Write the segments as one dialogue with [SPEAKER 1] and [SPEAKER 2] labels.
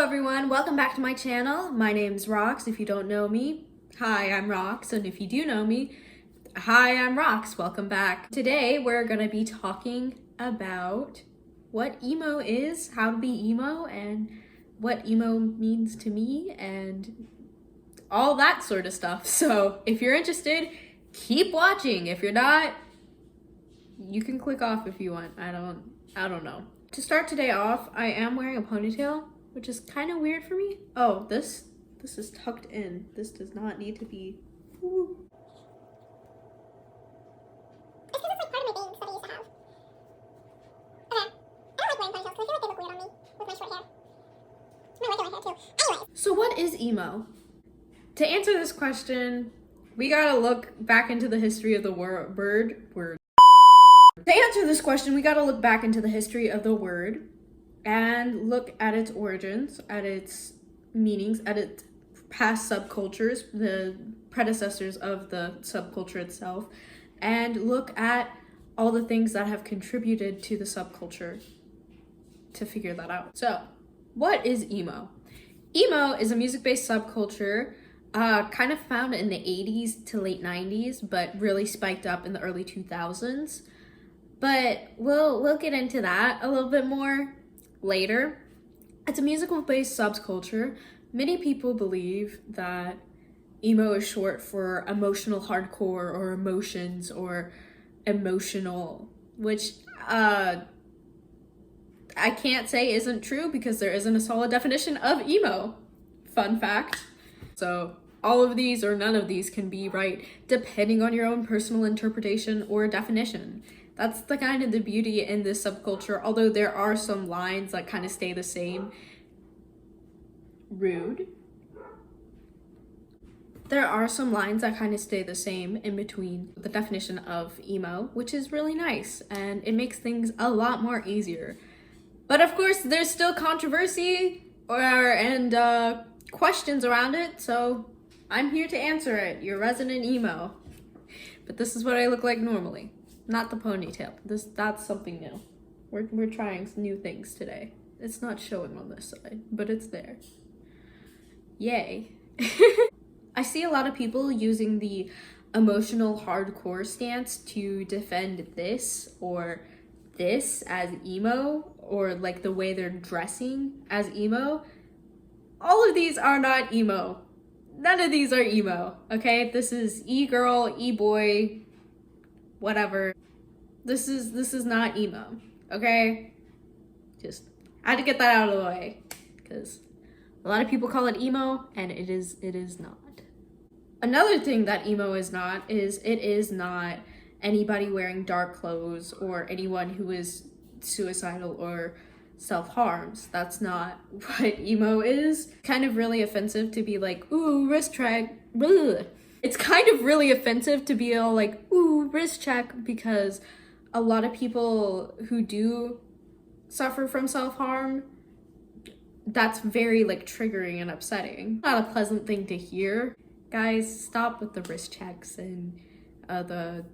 [SPEAKER 1] everyone, welcome back to my channel. My name's Rox. If you don't know me, hi, I'm Rox. And if you do know me, hi, I'm Rox. Welcome back. Today we're gonna be talking about what emo is, how to be emo, and what emo means to me, and all that sort of stuff. So if you're interested, keep watching. If you're not, you can click off if you want. I don't know. To start today off, I am wearing a ponytail, which is kind of weird for me. Oh, this is tucked in. This does not need to be. Ooh.
[SPEAKER 2] It's because it's like part of my bangs that I used to have. Okay. I don't like wearing ponytails because I feel like they look weird on me with my short hair. My regular hair too. Anyways.
[SPEAKER 1] So what is emo? To answer this question, we gotta look back into the history of the word. To answer this question, we gotta look back into the history of the word and look at its origins, at its meanings, at its past subcultures, the predecessors of the subculture itself, and look at all the things that have contributed to the subculture to figure that out. So, what is emo? Emo is a music-based subculture kind of found in the 80s to late 90s, but really spiked up in the early 2000s. But we'll get into that a little bit more later. It's a musical-based subculture. Many people believe that emo is short for emotional hardcore or emotions or emotional, which I can't say isn't true because there isn't a solid definition of emo. Fun fact. So all of these or none of these can be right depending on your own personal interpretation or definition. That's the kind of the beauty in this subculture, although there are some lines that kind of stay the same. Rude. There are some lines that kind of stay the same in between the definition of emo, which is really nice, and it makes things a lot more easier. But of course, there's still controversy and questions around it, so I'm here to answer it, your resident emo. But this is what I look like normally. Not the ponytail. That's something new. We're trying some new things today. It's not showing on this side, but it's there. Yay. I see a lot of people using the emotional hardcore stance to defend this or this as emo, or like the way they're dressing as emo. All of these are not emo. None of these are emo, okay? This is e-girl, e-boy, whatever. This is not emo, okay? Just I had to get that out of the way because a lot of people call it emo and it is not. Another thing that emo is not is it is not anybody wearing dark clothes or anyone who is suicidal or self-harms. That's not what emo is. Kind of really offensive to be like, ooh, wrist check. Bleh. It's kind of really offensive to be all like, ooh, wrist check, because a lot of people who do suffer from self-harm, that's very like triggering and upsetting. Not a pleasant thing to hear. Guys, stop with the wrist checks and the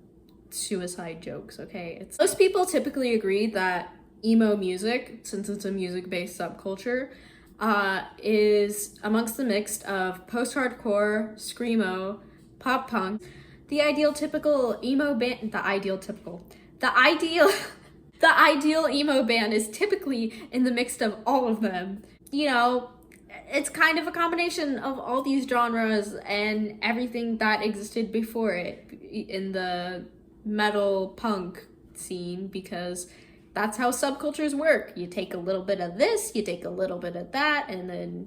[SPEAKER 1] suicide jokes, okay? Most people typically agree that emo music, since it's a music-based subculture, is amongst the mix of post-hardcore, screamo, pop punk. The ideal emo band is typically in the mix of all of them. You know, it's kind of a combination of all these genres and everything that existed before it in the metal punk scene, because that's how subcultures work. You take a little bit of this, you take a little bit of that, and then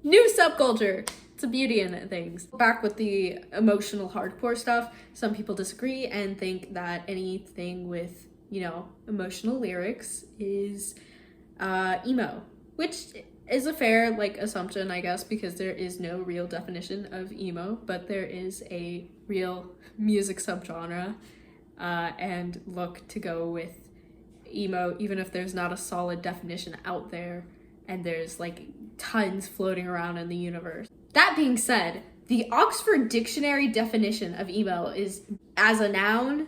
[SPEAKER 1] new subculture. It's a beauty in things. Back with the emotional hardcore stuff, some people disagree and think that anything with, you know, emotional lyrics is emo, which is a fair like assumption, I guess, because there is no real definition of emo, but there is a real music subgenre and look to go with emo, even if there's not a solid definition out there and there's like tons floating around in the universe. That being said, the Oxford Dictionary definition of emo is, as a noun,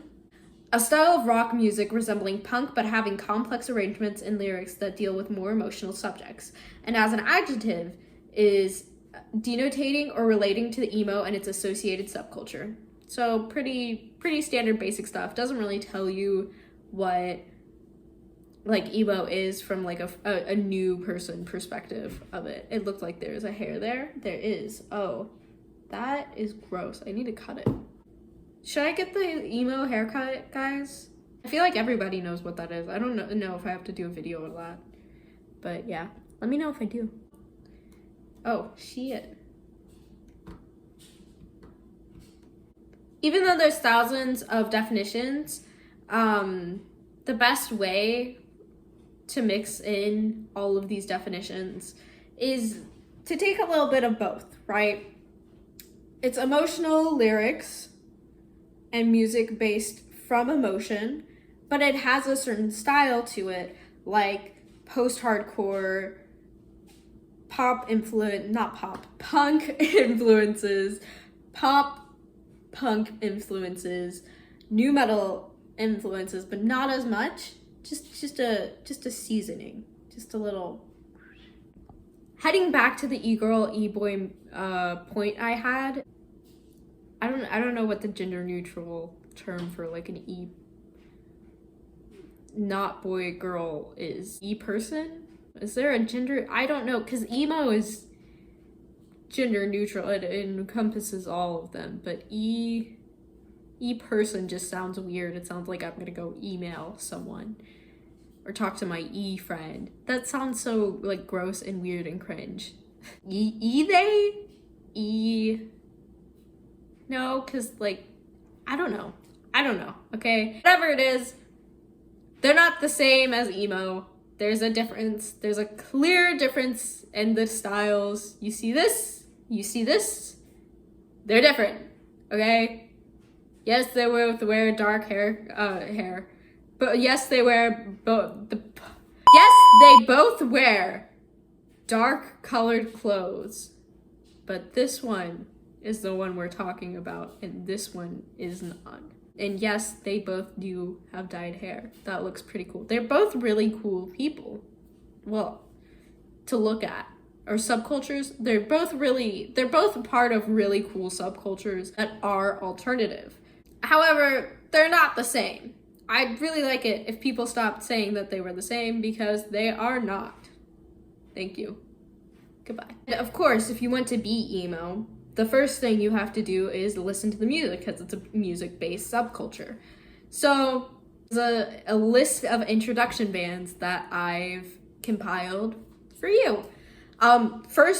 [SPEAKER 1] A style of rock music resembling punk but having complex arrangements and lyrics that deal with more emotional subjects. And as an adjective is denotating or relating to the emo and its associated subculture. So pretty standard basic stuff. Doesn't really tell you what like emo is from like a new person perspective of it. It looked like there's a hair there. There is. Oh, that is gross. I need to cut it. Should I get the emo haircut, guys? I feel like everybody knows what that is. I don't know if I have to do a video of that. But yeah, let me know if I do. Oh, shit. Even though there's thousands of definitions, the best way to mix in all of these definitions is to take a little bit of both, right? It's emotional lyrics and music based from emotion, but it has a certain style to it, like post-hardcore, punk influences, punk influences, new metal influences, but not as much. Just a seasoning, just a little. Heading back to the e-girl, e-boy point I had, I don't know what the gender neutral term for like an e not boy girl is. E-person? Is there a gender? I don't know, because emo is gender neutral. It encompasses all of them, but e-person just sounds weird. It sounds like I'm gonna go email someone or talk to my e-friend. That sounds so like gross and weird and cringe. No, because like, I don't know, okay? Whatever it is, they're not the same as emo. There's a difference. There's a clear difference in the styles. You see this, they're different, okay? Yes, they both wear dark hair, but yes, they both wear dark colored clothes, but this one is the one we're talking about, and this one is not. And yes, they both do have dyed hair. That looks pretty cool. They're both really cool people. Well, to look at. Or subcultures, they're both part of really cool subcultures that are alternative. However, they're not the same. I'd really like it if people stopped saying that they were the same, because they are not. Thank you. Goodbye. And of course, if you want to be emo, the first thing you have to do is listen to the music, because it's a music-based subculture. So there's a list of introduction bands that I've compiled for you. For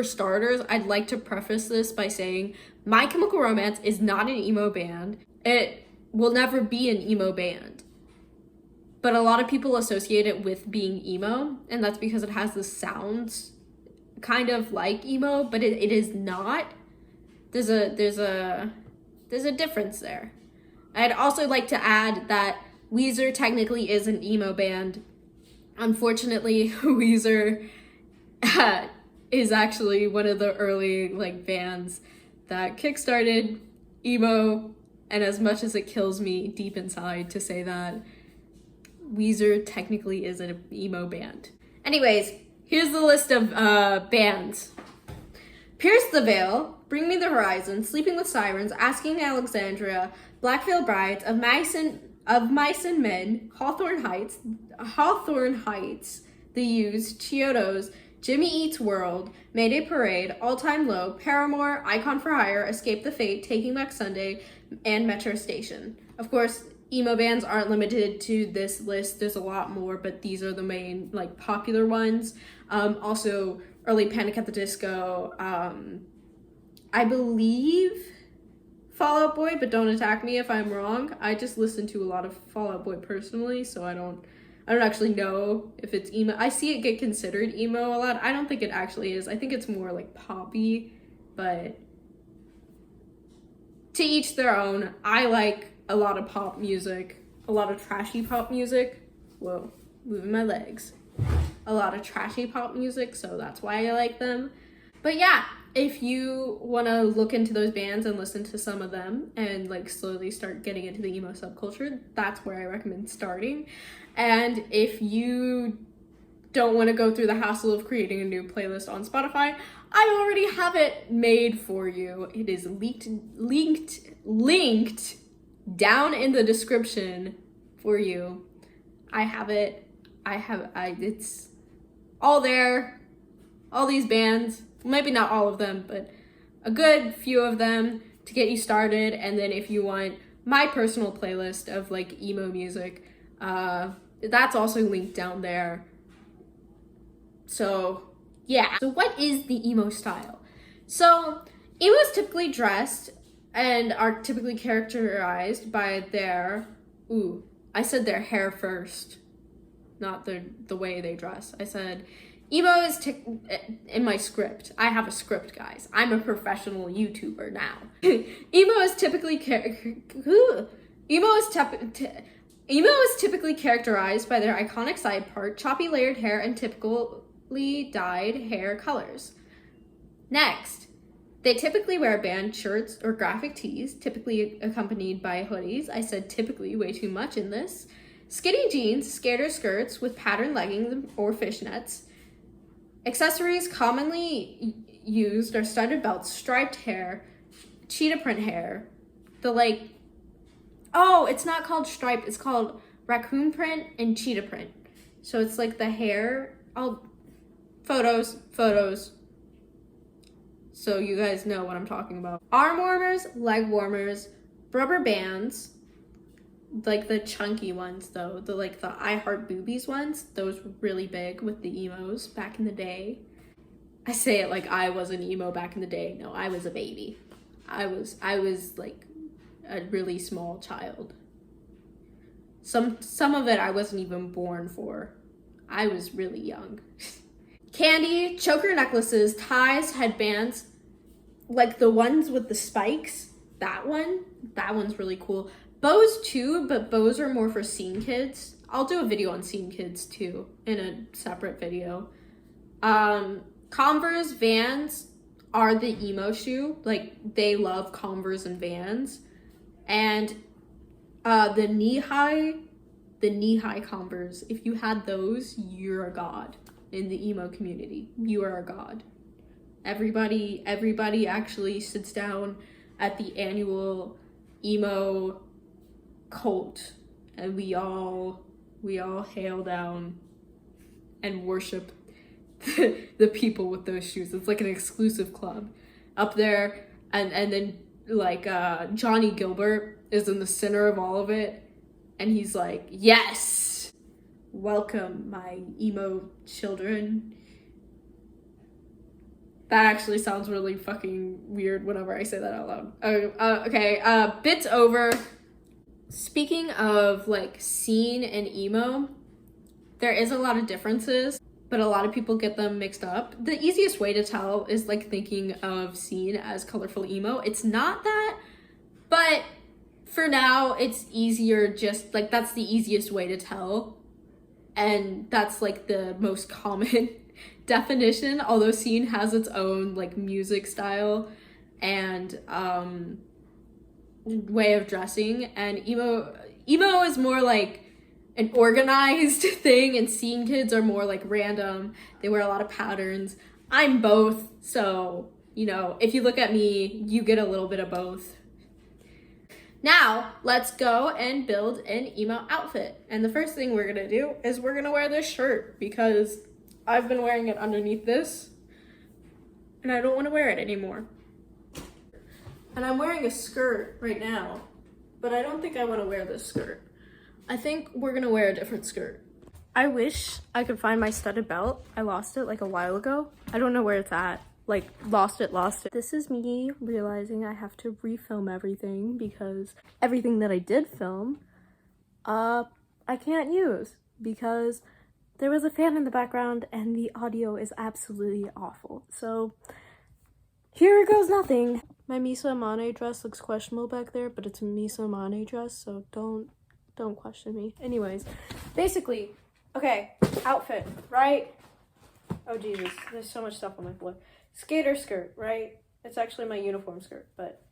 [SPEAKER 1] starters, I'd like to preface this by saying My Chemical Romance is not an emo band. It will never be an emo band. But a lot of people associate it with being emo, and that's because it has the sounds kind of like emo, but it is not. There's a difference there. I'd also like to add that Weezer technically is an emo band. Unfortunately, Weezer is actually one of the early like bands that kickstarted emo, and as much as it kills me deep inside to say that, Weezer technically is an emo band. Anyways, here's the list of bands. Pierce the Veil, Bring Me the Horizon, Sleeping with Sirens, Asking Alexandria, Black Veil Brides, of Mice and Men, Hawthorne Heights, The Used, Chiodos, Jimmy Eats World, Mayday Parade, All Time Low, Paramore, Icon for Hire, Escape the Fate, Taking Back Sunday, and Metro Station. Of course, emo bands aren't limited to this list. There's a lot more, but these are the main like popular ones. Also, early Panic at the Disco. I believe Fall Out Boy, but don't attack me if I'm wrong. I just listen to a lot of Fall Out Boy personally, so I don't actually know if it's emo. I see it get considered emo a lot. I don't think it actually is. I think it's more like poppy, but to each their own. I like a lot of pop music, a lot of trashy pop music. Whoa, moving my legs. A lot of trashy pop music, so that's why I like them. But yeah, if you want to look into those bands and listen to some of them and like slowly start getting into the emo subculture, that's where I recommend starting. And if you don't want to go through the hassle of creating a new playlist on Spotify, I already have it made for you. It is linked down in the description for you. I have it. It's all there. All these bands, maybe not all of them, but a good few of them to get you started. And then if you want my personal playlist of like emo music, that's also linked down there. So yeah. So what is the emo style? So emo is typically dressed and are typically characterized by their, I said their hair first, not the way they dress. I said emo is in my script. I have a script, guys. I'm a professional YouTuber now. Emo is typically characterized by their iconic side part, choppy layered hair, and typically dyed hair colors. Next, they typically wear band shirts or graphic tees, typically accompanied by hoodies. I said typically way too much in this. Skinny jeans, skater skirts with patterned leggings or fishnets. Accessories commonly used are studded belts, striped hair, cheetah print hair. It's not called stripe, it's called raccoon print and cheetah print. So it's like the hair, photos. So you guys know what I'm talking about. Arm warmers, leg warmers, rubber bands, like the chunky ones though, the I Heart Boobies ones, those were really big with the emos back in the day. I say it like I was an emo back in the day. No, I was a baby. I was like a really small child. Some of it I wasn't even born for. I was really young. Candy, choker necklaces, ties, headbands, like the ones with the spikes, that one's really cool. Bows too, but bows are more for scene kids. I'll do a video on scene kids too in a separate video. Converse, Vans are the emo shoe. Like they love Converse and Vans. And the knee-high Converse, if you had those, you're a god in the emo community. You are a god. Everybody actually sits down at the annual emo cult and we all hail down and worship the people with those shoes. It's like an exclusive club up there, and then Johnny Gilbert is in the center of all of it, and he's like, yes, welcome my emo children. That actually sounds really fucking weird whenever I say that out loud. Okay, bits over. Speaking of scene and emo, there is a lot of differences, but a lot of people get them mixed up. The easiest way to tell is thinking of scene as colorful emo. It's not that, but for now it's easier, just that's the easiest way to tell, and that's the most common definition, although scene has its own music style and way of dressing, and emo is more an organized thing, and scene kids are more random. They wear a lot of patterns. I'm both, so if you look at me, you get a little bit of both. Now let's go and build an emo outfit, and the first thing we're gonna do is we're gonna wear this shirt because I've been wearing it underneath this and I don't want to wear it anymore. And I'm wearing a skirt right now, but I don't think I want to wear this skirt. I think we're gonna wear a different skirt. I wish I could find my studded belt. I lost it a while ago. I don't know where it's at. Lost it. This is me realizing I have to refilm everything because everything that I did film, I can't use because there was a fan in the background and the audio is absolutely awful. So here goes nothing. My Misa Amane dress looks questionable back there, but it's a Misa Amane dress, so don't question me. Anyways, basically, okay, outfit, right? Oh Jesus, there's so much stuff on my floor.
[SPEAKER 3] skater skirt, right? It's actually my uniform skirt, but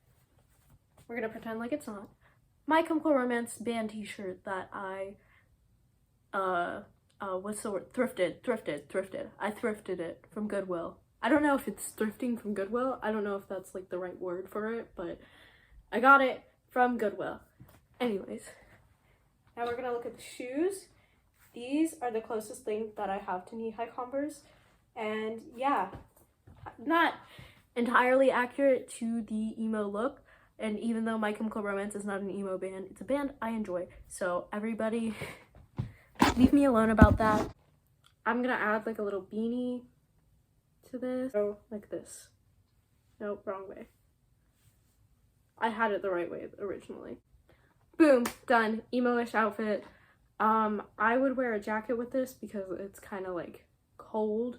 [SPEAKER 3] we're gonna pretend like it's not. My Chemical Romance band t-shirt that I, what's the word? Thrifted. I thrifted it from Goodwill. I don't know if it's thrifting from Goodwill. I don't know if that's like the right word for it, but I got it from Goodwill. Anyways, now we're gonna look at the shoes. These are the closest thing that I have to knee-high Converse. And yeah, not entirely accurate to the emo look. And even though My Chemical Romance is not an emo band, it's a band I enjoy. So everybody, leave me alone about that. I'm gonna add like a little beanie to this. Oh, like this. Nope, wrong way. I had it the right way originally. Boom, done. Emo-ish outfit. I would wear a jacket with this because it's kind of like cold.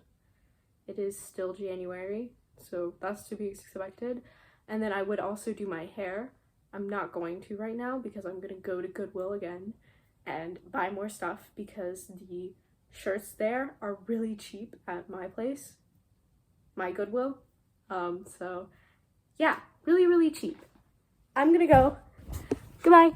[SPEAKER 3] It is still January, so that's to be expected. And then I would also do my hair. I'm not going to right now because I'm gonna go to Goodwill again and buy more stuff because the shirts there are really cheap at my place, my Goodwill. So yeah, really, really cheap. I'm gonna go. Goodbye.